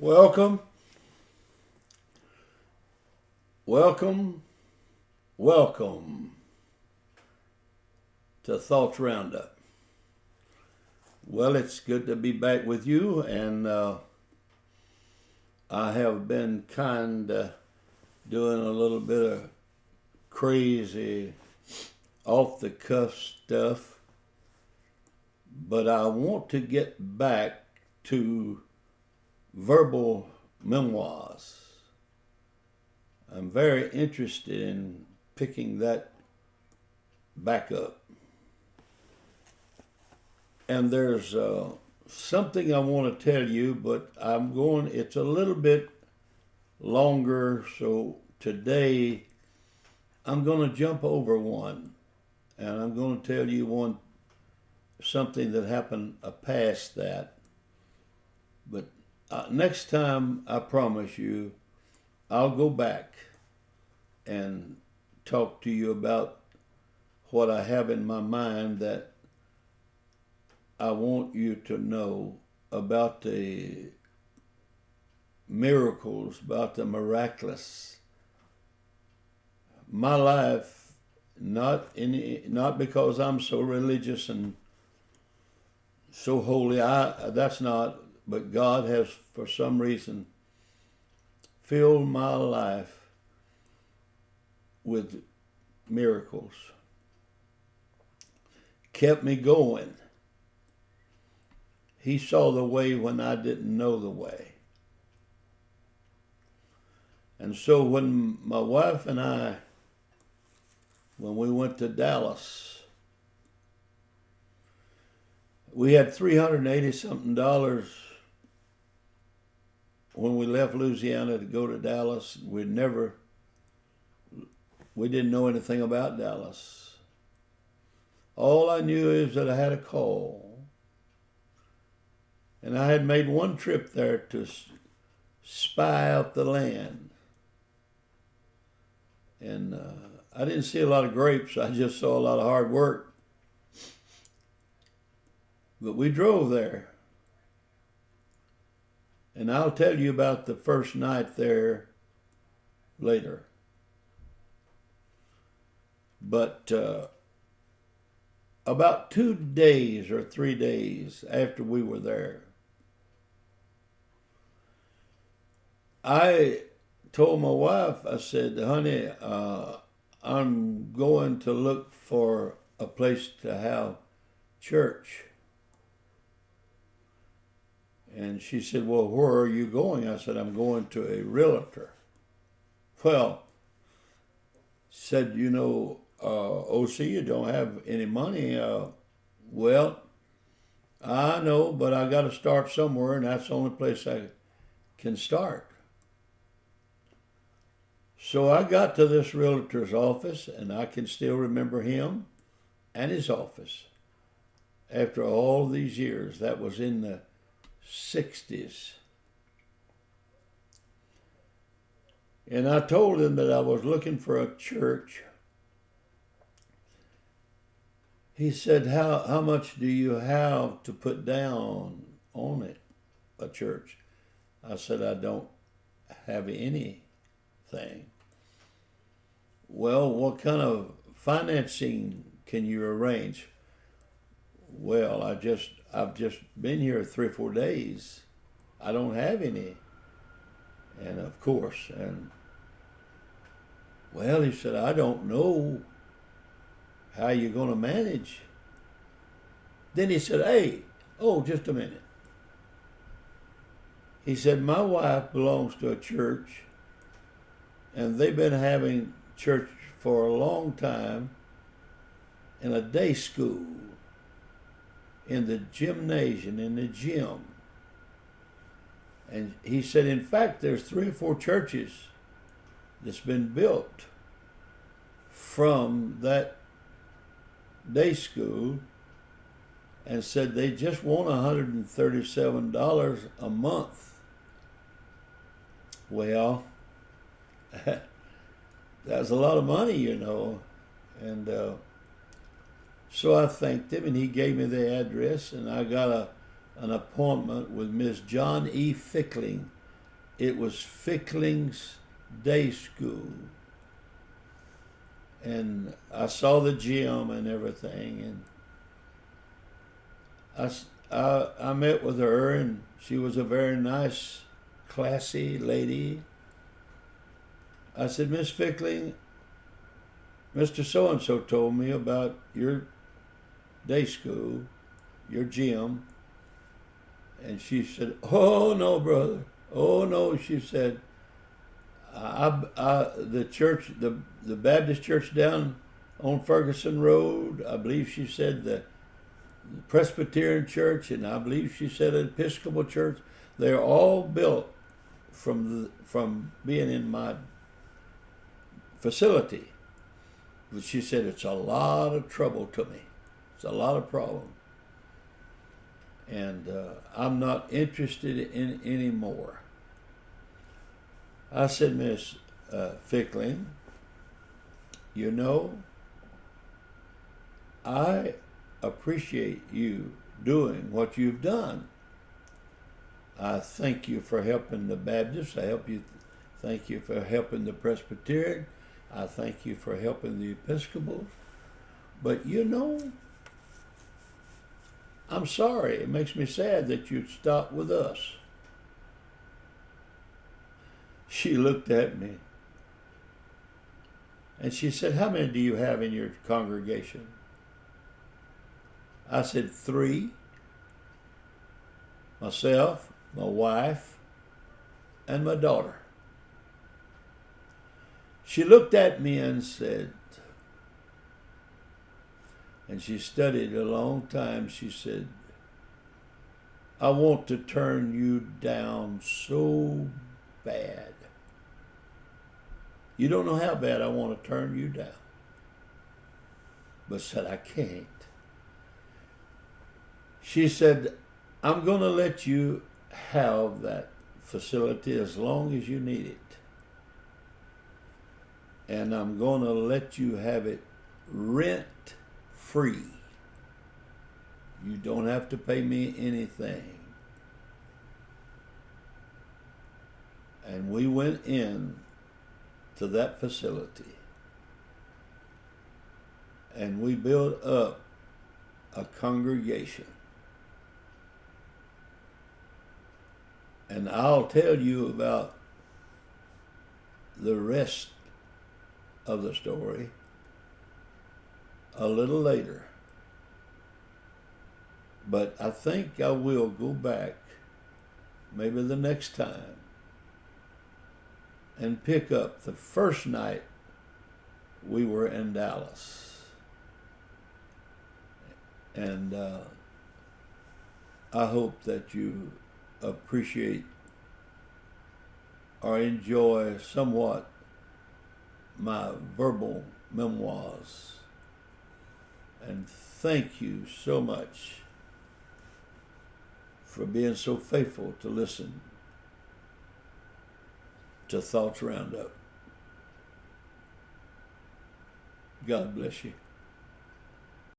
Welcome, welcome, welcome to Thoughts Roundup. Well, it's good to be back with you, and I have been doing a little bit of crazy, off the cuff stuff, but I want to get back to verbal memoirs. I'm very interested in picking that back up. And there's something I want to tell you, but it's a little bit longer, so today I'm going to jump over one, and I'm going to tell you something that happened past that. But next time, I promise you, I'll go back and talk to you about what I have in my mind that I want you to know about the miracles, about the miraculous. My life, not because I'm so religious and so holy. That's not. But God has, for some reason, filled my life with miracles, kept me going. He saw the way when I didn't know the way. And so when my wife and I, when we went to Dallas, we had $380-something when we left Louisiana to go to Dallas. We didn't know anything about Dallas. All I knew is that I had a call. And I had made one trip there to spy out the land. And I didn't see a lot of grapes. I just saw a lot of hard work. But we drove there. And I'll tell you about the first night there later. But about 2 days or 3 days after we were there, I told my wife, I said, honey, I'm going to look for a place to have church. And she said, well, where are you going? I said, I'm going to a realtor. Well, said, OC, you don't have any money. Well, I know, but I got to start somewhere, and that's the only place I can start. So I got to this realtor's office, and I can still remember him and his office after all these years. That was in the 60s. And I told him that I was looking for a church. He said, how much do you have to put down on it, a church? I said, I don't have anything. Well, what kind of financing can you arrange? Well, I've just been here 3 or 4 days. I don't have any. And of course, well, he said, I don't know how you're going to manage. Then he said, just a minute. He said, my wife belongs to a church, and they've been having church for a long time in a day school, in the gymnasium, in the gym. And he said, in fact, there's 3 or 4 churches that's been built from that day school, and said they just want $137 a month. Well, that's a lot of money, And so I thanked him, and he gave me the address, and I got an appointment with Miss John E. Fickling it was Fickling's day school. And I saw the gym and everything, and I met with her, and she was a very nice, classy lady. I said, Miss Fickling, Mr. So-and-so told me about your day school, your gym. And she said, oh, no, brother. Oh, no, she said, the church, the Baptist church down on Ferguson Road, I believe she said the Presbyterian church, and I believe she said an Episcopal church, they're all built from being in my facility. But she said, it's a lot of trouble to me. It's a lot of problem. And I'm not interested in any more. I said, Miss Fickling, you know, I appreciate you doing what you've done. I thank you for helping the Baptists. Thank you for helping the Presbyterian. I thank you for helping the Episcopals. But you know, I'm sorry. It makes me sad that you'd stop with us. She looked at me and she said, how many do you have in your congregation? I said, 3. Myself, my wife, and my daughter. She looked at me and said, and she studied a long time, she said, I want to turn you down so bad. You don't know how bad I want to turn you down. But said, I can't. She said, I'm going to let you have that facility as long as you need it. And I'm going to let you have it rent free. You don't have to pay me anything. And we went in to that facility and we built up a congregation. And I'll tell you about the rest of the story a little later. But I think I will go back maybe the next time and pick up the first night we were in Dallas. And I hope that you appreciate or enjoy somewhat my verbal memoirs. And thank you so much for being so faithful to listen to Thoughts Roundup. God bless you.